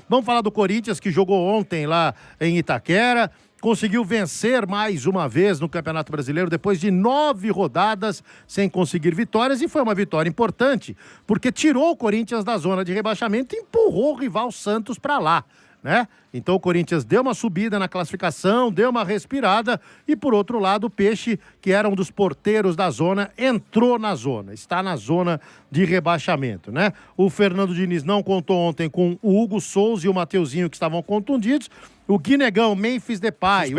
Vamos falar do Corinthians, que jogou ontem lá em Itaquera. Conseguiu vencer mais uma vez no Campeonato Brasileiro depois de 9 rodadas sem conseguir vitórias, e foi uma vitória importante, porque tirou o Corinthians da zona de rebaixamento e empurrou o rival Santos para lá, né? Então o Corinthians deu uma subida na classificação, deu uma respirada, e por outro lado o Peixe, que era um dos porteiros da zona, entrou na zona, está na zona de rebaixamento, né? O Fernando Diniz não contou ontem com o Hugo Souza e o Mateuzinho, que estavam contundidos. O Guinegão, Memphis Depay.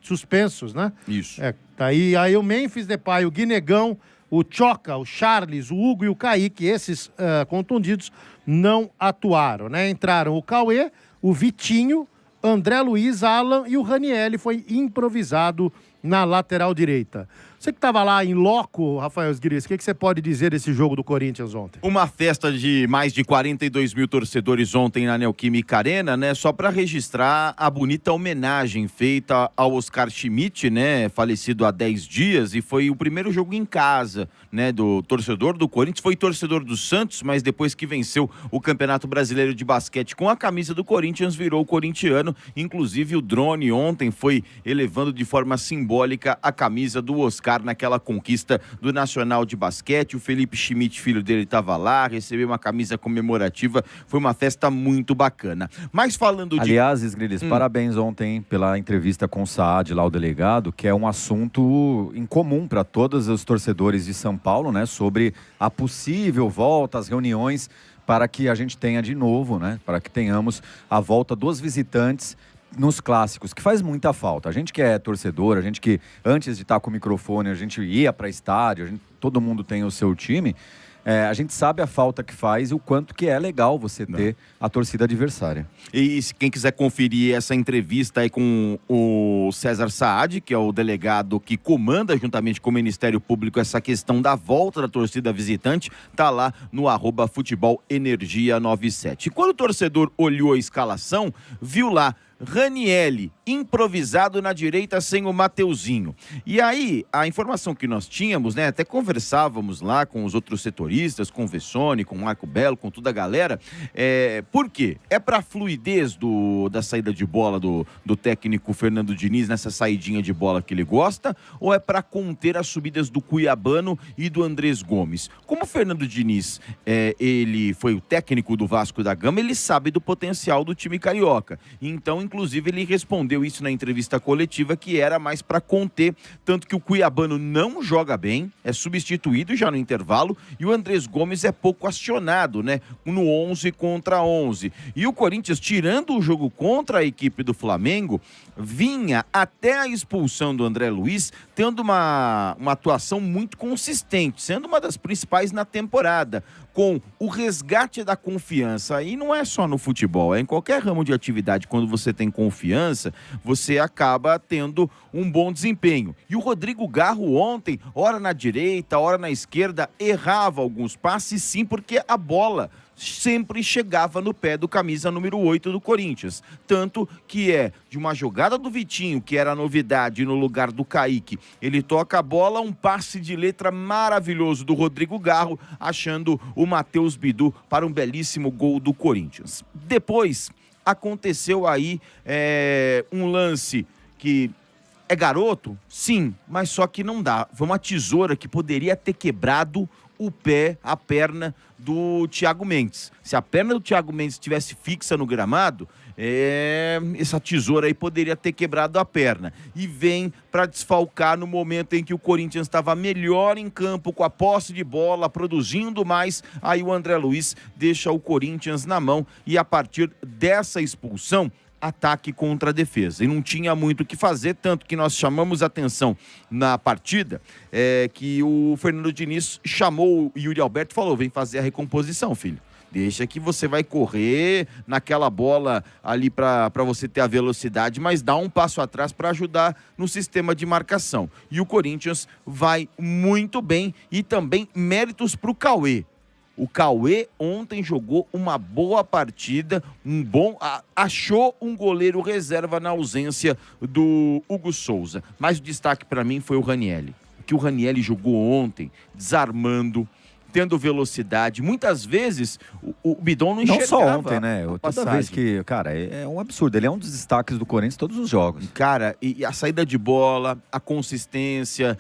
Suspensos, né? Isso. Tá aí o Memphis Depay, o Guinegão, o Choca, o Charles, o Hugo e o Kaique, esses contundidos, não atuaram, né? Entraram o Cauê, o Vitinho, André Luiz, Alan e o Ranielli foi improvisado na lateral direita. Você que estava lá em loco, Rafael Esguiris, o que você pode dizer desse jogo do Corinthians ontem? Uma festa de mais de 42 mil torcedores ontem na Neoquímica Arena, né? Só para registrar a bonita homenagem feita ao Oscar Schmidt, né? Falecido há 10 dias, e foi o primeiro jogo em casa, né? Do torcedor do Corinthians. Foi torcedor do Santos, mas depois que venceu o Campeonato Brasileiro de Basquete com a camisa do Corinthians, virou corintiano. Inclusive o drone ontem foi elevando de forma simbólica a camisa do Oscar naquela conquista do Nacional de Basquete. O Felipe Schmidt, filho dele, estava lá, recebeu uma camisa comemorativa. Foi uma festa muito bacana. Mas falando de... Aliás, Esgrilis, parabéns ontem pela entrevista com o Saad, lá o delegado, que é um assunto em comum para todos os torcedores de São Paulo, né? Sobre a possível volta às reuniões para que a gente tenha de novo, né? Para que tenhamos a volta dos visitantes nos clássicos, que faz muita falta. A gente que é torcedor, a gente que antes de estar com o microfone, a gente ia para estádio, todo mundo tem o seu time, a gente sabe a falta que faz e o quanto que é legal você ter a torcida adversária. E se quem quiser conferir essa entrevista aí com o César Saad, que é o delegado que comanda juntamente com o Ministério Público essa questão da volta da torcida visitante, tá lá no @futebolenergia97. E quando o torcedor olhou a escalação, viu lá Ranielli, improvisado na direita sem o Mateuzinho. E aí, a informação que nós tínhamos, né, até conversávamos lá com os outros setoristas, com o Vessone, com o Marco Belo, com toda a galera, por quê? É pra fluidez da saída de bola do técnico Fernando Diniz nessa saidinha de bola que ele gosta, ou é pra conter as subidas do Cuiabano e do Andrés Gomes? Como o Fernando Diniz, ele foi o técnico do Vasco da Gama, ele sabe do potencial do time carioca. Então, inclusive, ele respondeu isso na entrevista coletiva, que era mais para conter, tanto que o Cuiabano não joga bem, é substituído já no intervalo, e o Andrés Gomes é pouco acionado, né, no 11 contra 11. E o Corinthians, tirando o jogo contra a equipe do Flamengo, vinha até a expulsão do André Luiz, tendo uma atuação muito consistente, sendo uma das principais na temporada, com o resgate da confiança. E não é só no futebol, é em qualquer ramo de atividade. Quando você tem confiança, você acaba tendo um bom desempenho. E o Rodrigo Garro ontem, ora na direita, ora na esquerda, errava alguns passes, sim, porque a bola sempre chegava no pé do camisa número 8 do Corinthians. Tanto que de uma jogada do Vitinho, que era novidade no lugar do Kaique, ele toca a bola, um passe de letra maravilhoso do Rodrigo Garro, achando o Matheus Bidu para um belíssimo gol do Corinthians. Depois, aconteceu aí um lance que é garoto, sim, mas só que não dá. Foi uma tesoura que poderia ter quebrado a perna do Thiago Mendes. Se a perna do Thiago Mendes estivesse fixa no gramado, essa tesoura aí poderia ter quebrado a perna. E vem para desfalcar no momento em que o Corinthians estava melhor em campo, com a posse de bola, produzindo mais. Aí o André Luiz deixa o Corinthians na mão, e a partir dessa expulsão, ataque contra a defesa. E não tinha muito o que fazer, tanto que nós chamamos a atenção na partida, que o Fernando Diniz chamou o Yuri Alberto e falou: vem fazer a recomposição, filho. Deixa que você vai correr naquela bola ali para você ter a velocidade, mas dá um passo atrás para ajudar no sistema de marcação. E o Corinthians vai muito bem, e também méritos para o Cauê. O Cauê ontem jogou uma boa partida, achou um goleiro reserva na ausência do Hugo Souza. Mas o destaque para mim foi o Ranielli, que o Ranielli jogou ontem desarmando, tendo velocidade. Muitas vezes o Bidon não enxergava. Não só ontem, né? Toda passagem. vez que... Cara, é um absurdo. Ele é um dos destaques do Corinthians em todos os jogos. Cara, e a saída de bola, a consistência.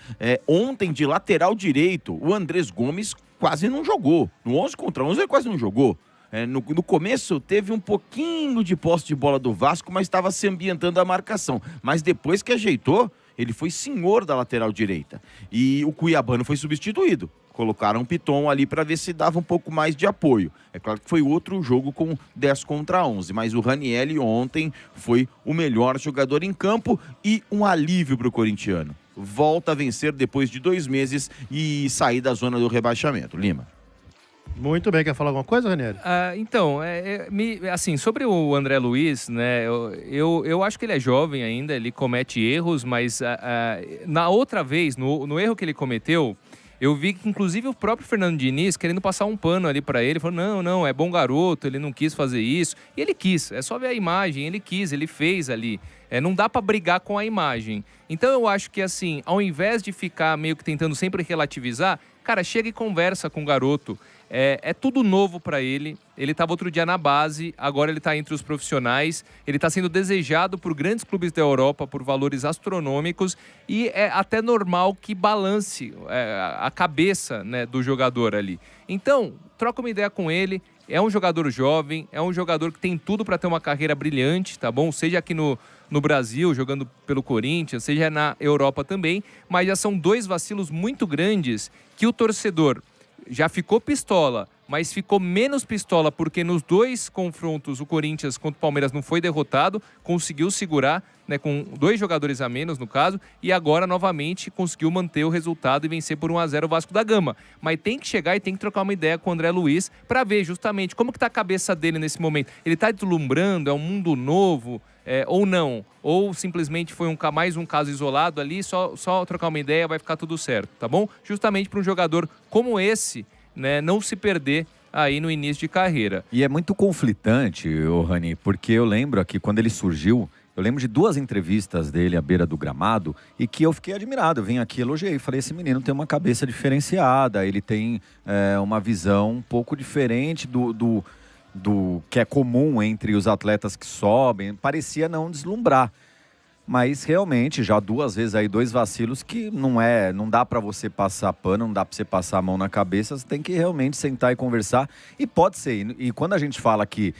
Ontem, de lateral direito, o Andrés Gomes quase não jogou. No 11 contra 11, ele quase não jogou. No começo, teve um pouquinho de posse de bola do Vasco, mas estava se ambientando a marcação. Mas depois que ajeitou, ele foi senhor da lateral direita. E o Cuiabano foi substituído. Colocaram o Piton ali para ver se dava um pouco mais de apoio. É claro que foi outro jogo com 10 contra 11, mas o Ranieri ontem foi o melhor jogador em campo e um alívio para o corintiano. Volta a vencer depois de 2 meses e sair da zona do rebaixamento. Lima. Muito bem, quer falar alguma coisa, Ranieri? Assim, sobre o André Luiz, né, eu acho que ele é jovem ainda, ele comete erros, mas na outra vez, no erro que ele cometeu, eu vi que, inclusive, o próprio Fernando Diniz, querendo passar um pano ali pra ele, falou, não, é bom garoto, ele não quis fazer isso. E ele quis, é só ver a imagem, ele quis, ele fez ali. Não dá pra brigar com a imagem. Então eu acho que, assim, ao invés de ficar meio que tentando sempre relativizar, cara, chega e conversa com o garoto. É tudo novo pra ele. Ele estava outro dia na base, agora ele está entre os profissionais. Ele está sendo desejado por grandes clubes da Europa por valores astronômicos e é até normal que balance a cabeça, né, do jogador ali. Então, troca uma ideia com ele. É um jogador jovem, é um jogador que tem tudo para ter uma carreira brilhante, tá bom? Seja aqui no Brasil, jogando pelo Corinthians, seja na Europa também. Mas já são 2 vacilos muito grandes que o torcedor já ficou pistola, mas ficou menos pistola porque nos 2 confrontos o Corinthians contra o Palmeiras não foi derrotado, conseguiu segurar, né, com 2 jogadores a menos no caso, e agora novamente conseguiu manter o resultado e vencer por 1-0 o Vasco da Gama. Mas tem que chegar e tem que trocar uma ideia com o André Luiz para ver justamente como que tá a cabeça dele nesse momento. Ele tá deslumbrando, é um mundo novo, ou não? Ou simplesmente foi mais um caso isolado ali, só trocar uma ideia vai ficar tudo certo, tá bom? Justamente para um jogador como esse, né, não se perder aí no início de carreira. E é muito conflitante, Rani, porque eu lembro aqui, quando ele surgiu, eu lembro de 2 entrevistas dele à beira do gramado e que eu fiquei admirado. Eu vim aqui, elogiei, falei, esse menino tem uma cabeça diferenciada, ele tem uma visão um pouco diferente do que é comum entre os atletas que sobem, parecia não deslumbrar. Mas realmente, já 2 vezes aí, 2 vacilos que não dá pra você passar pano, não dá pra você passar a mão na cabeça, você tem que realmente sentar e conversar. E pode ser, e quando a gente fala que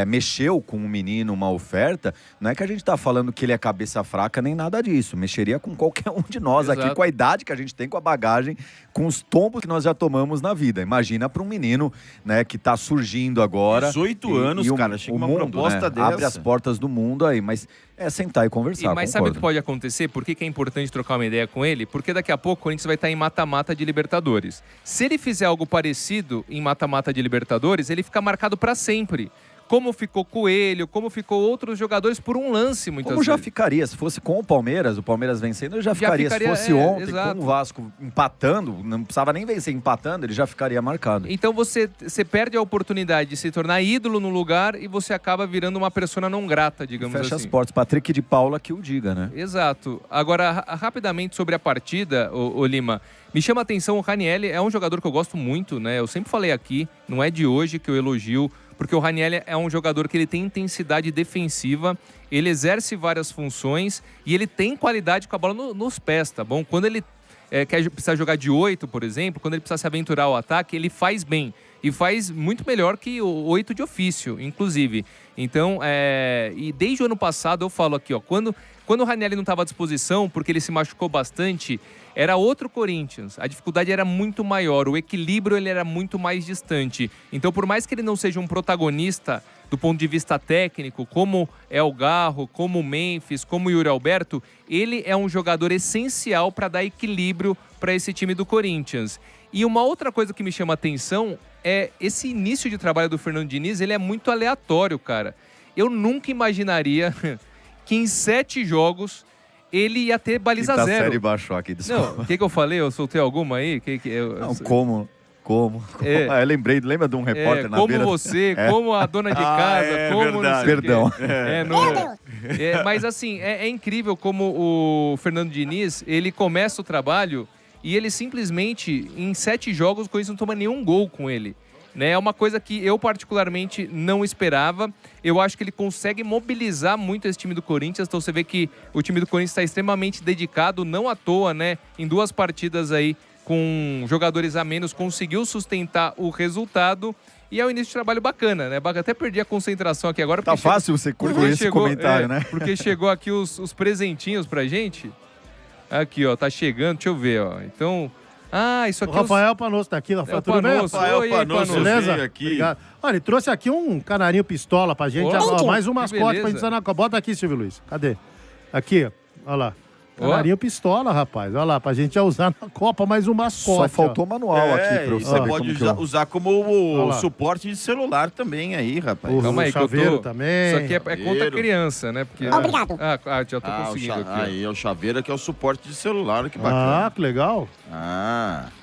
mexeu com um menino uma oferta, não é que a gente tá falando que ele é cabeça fraca nem nada disso. Mexeria com qualquer um de nós. Exato. Aqui, com a idade que a gente tem, com a bagagem, com os tombos que nós já tomamos na vida. Imagina pra um menino, né, que tá surgindo agora. 18 anos, cara, chega uma proposta, né, dessa. Abre as portas do mundo aí, mas é sentar e conversar. Mas sabe o que pode acontecer? Por que é importante trocar uma ideia com ele? Porque daqui a pouco o Corinthians vai estar em mata-mata de Libertadores. Se ele fizer algo parecido em mata-mata de Libertadores, ele fica marcado para sempre. Como ficou Coelho, como ficou outros jogadores por um lance, muitas vezes. Como já ficaria, se fosse com o Palmeiras vencendo, ele já ficaria. Se fosse ontem, exato, com o Vasco empatando, não precisava nem vencer empatando, ele já ficaria marcado. Então você perde a oportunidade de se tornar ídolo no lugar e você acaba virando uma persona não grata, digamos assim. Fecha as portas. Patrick de Paula que o diga, né? Exato. Agora, rapidamente sobre a partida, o Lima, me chama a atenção o Ranieri, é um jogador que eu gosto muito, né? Eu sempre falei aqui, não é de hoje que eu elogio, porque o Ranieri é um jogador que ele tem intensidade defensiva, ele exerce várias funções e ele tem qualidade com a bola nos pés, tá bom? Quando ele precisa jogar de 8, por exemplo, quando ele precisa se aventurar ao ataque, ele faz bem. E faz muito melhor que o 8 de ofício, inclusive. Então, e desde o ano passado eu falo aqui, ó, quando o Ranieri não estava à disposição, porque ele se machucou bastante, era outro Corinthians. A dificuldade era muito maior, o equilíbrio ele era muito mais distante. Então, por mais que ele não seja um protagonista do ponto de vista técnico, como é o Garro, como o Memphis, como o Yuri Alberto, ele é um jogador essencial para dar equilíbrio para esse time do Corinthians. E uma outra coisa que me chama a atenção é esse início de trabalho do Fernando Diniz, ele é muito aleatório, cara. Eu nunca imaginaria que em 7 jogos ele ia ter baliza Quinta zero. Série baixou aqui, desculpa. Não, o que eu falei? Eu soltei alguma aí? Não, como? Eu lembra de um repórter na como beira... você, como a dona de casa, como verdade. não sei Perdão. o quê. Mas assim, é incrível como o Fernando Diniz, ele começa o trabalho e ele simplesmente, em 7 jogos, o Corinthians não toma nenhum gol com ele. Né? É uma coisa que eu particularmente não esperava. Eu acho que ele consegue mobilizar muito esse time do Corinthians. Então você vê que o time do Corinthians está extremamente dedicado, não à toa, né? Em 2 partidas aí com jogadores a menos, conseguiu sustentar o resultado. E é um início de trabalho bacana, né? Até perdi a concentração aqui agora. Tá fácil você concluir esse comentário, né? Porque chegou aqui os presentinhos pra gente. Aqui, ó, tá chegando. Deixa eu ver, ó. Então... isso aqui... O Rafael Panosso tá aqui. Rafael, tudo bem? Rafael Panosso, beleza? aqui. Obrigado. Olha, ele trouxe aqui um canarinho pistola pra gente. Ó, mais um mascote pra gente usar na Copa. Bota aqui, Silvio Luiz. Cadê? Aqui, ó. Olha lá. Canarinho pistola, rapaz. Olha lá, pra gente já usar na Copa, mais um mascote. Só faltou manual aqui pra eu você saber pode como usar como suporte de celular também aí, rapaz. Calma aí, chaveiro também. Isso aqui é contra criança, né? Porque... Obrigado. Já tô conseguindo aqui. Aí é o chaveiro que é o suporte de celular, que bacana. Que legal.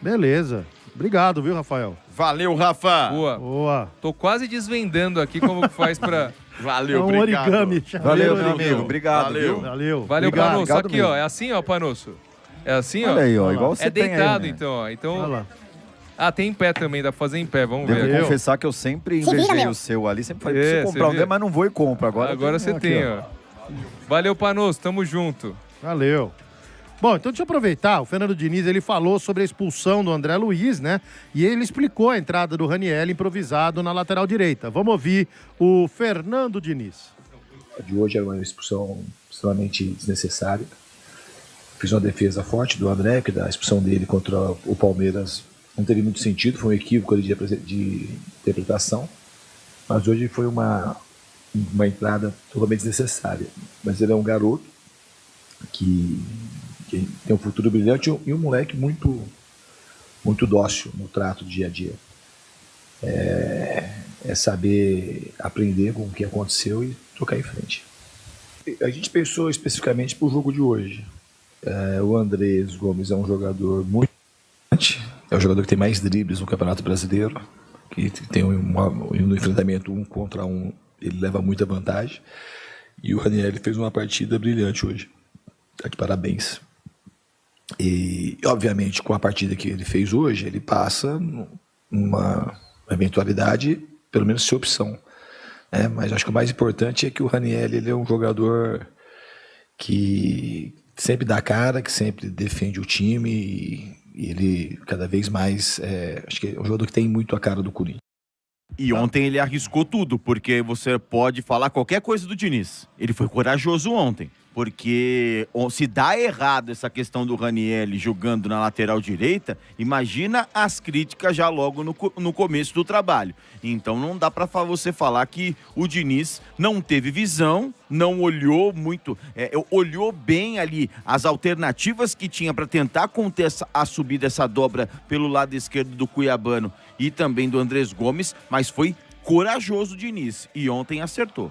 Beleza. Obrigado, viu, Rafael? Valeu, Rafa. Boa. Tô quase desvendando aqui como que faz pra... Valeu, obrigado. Origami. Valeu, meu amigo. Obrigado, Valeu. viu? Valeu, Obrigado. Panosso. Obrigado aqui, mesmo. ó. É assim, ó, Panosso. É assim, ó. Olha aí, ó. Igual você É tem aí, deitado, né? então, ó. Então... Olha lá. Tem em pé também, dá pra fazer em pé. Vamos Devo ver. confessar que eu sempre Se vira, invejei meu. o seu ali. Sempre falei, É, preciso comprar você um vê? dele, mas não vou e compro. Agora você aqui, tem, ó. Valeu, Panosso. Tamo junto. Valeu. Bom, então deixa eu aproveitar. O Fernando Diniz, ele falou sobre a expulsão do André Luiz, né? E ele explicou a entrada do Raniel improvisado na lateral direita. Vamos ouvir o Fernando Diniz. A de hoje era uma expulsão extremamente desnecessária. Fiz uma defesa forte do André, que da expulsão dele contra o Palmeiras não teve muito sentido, foi um equívoco ali de interpretação. Mas hoje foi uma entrada totalmente desnecessária. Mas ele é um garoto que tem um futuro brilhante e um moleque muito, muito dócil no trato do dia a dia. É saber aprender com o que aconteceu e tocar em frente. A gente pensou especificamente para o jogo de hoje. O Andrés Gomes é um jogador muito importante, é o jogador que tem mais dribles no Campeonato Brasileiro, que tem no enfrentamento 1 contra 1, ele leva muita vantagem. E o Raniel fez uma partida brilhante hoje. Tá de parabéns. E, obviamente, com a partida que ele fez hoje, ele passa numa eventualidade, pelo menos ser opção. Mas acho que o mais importante é que o Raniel ele é um jogador que sempre dá cara, que sempre defende o time e ele cada vez mais, acho que é um jogador que tem muito a cara do Corinthians. E ontem ele arriscou tudo, porque você pode falar qualquer coisa do Diniz. Ele foi corajoso ontem, porque se dá errado essa questão do Raniel jogando na lateral direita, imagina as críticas já logo no começo do trabalho. Então não dá para você falar que o Diniz não teve visão, não olhou muito, olhou bem ali as alternativas que tinha para tentar conter a subida, essa dobra pelo lado esquerdo do Cuiabano e também do Andrés Gomes, mas foi corajoso o Diniz e ontem acertou.